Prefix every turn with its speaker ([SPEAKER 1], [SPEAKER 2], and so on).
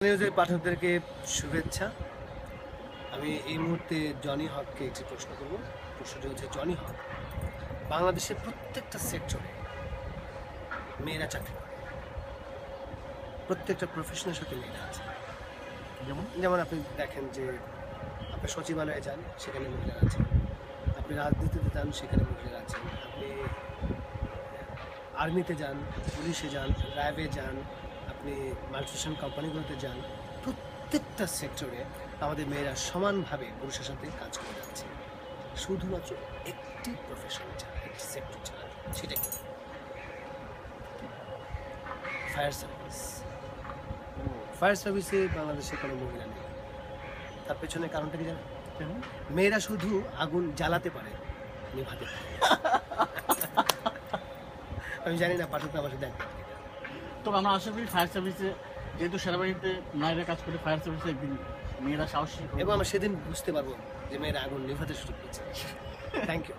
[SPEAKER 1] নিউজের পাঠকদেরকে শুভেচ্ছা। আমি এই মুহূর্তে জনি হককে একটি প্রশ্ন করব। প্রশ্নটি হচ্ছে, জনি হক, বাংলাদেশের প্রত্যেকটা সেক্টরে মেয়েরা চাকরি করে, প্রত্যেকটা প্রফেশনের সাথে মেয়েরা আছে। যেমন আপনি দেখেন যে আপনি সচিবালয়ে যান, সেখানে মহিলারা আছে। আপনি রাজনীতিতে যান, সেখানে মহিলারা আছেন। আপনি আর্মিতে যান, পুলিশে যান, র্যাবে যান, আপনি মাল্টিনেশনাল কোম্পানিগুলোতে যান, প্রত্যেকটা সেক্টরে আমাদের মেয়েরা সমানভাবে পুরুষের সাথে কাজ করে যাচ্ছে। শুধুমাত্র একটি প্রফেশন ছাড়া, একটি সেক্টর ছাড়া, সেটা কি? Fire service. ফায়ার সার্ভিসে বাংলাদেশে কোনো মহিলা নেই। তার পেছনে কারণটা কি জানেন? মেয়েরা শুধু আগুন জ্বালাতে পারে, নিভাতে পারে। আমি জানি না পাঠকরা আমার সাথে একমত কিনা।
[SPEAKER 2] তো আমরা আশা করি ফায়ার সার্ভিসে, যেহেতু সেনাবাহিনীতে নারীরা কাজ করে, ফায়ার সার্ভিসে একদিন মেয়েরা সাহসী
[SPEAKER 1] এবং আমরা সেদিন বুঝতে পারবো যে মেয়েরা আগুন নিভাতে শুরু করেছে। Thank you.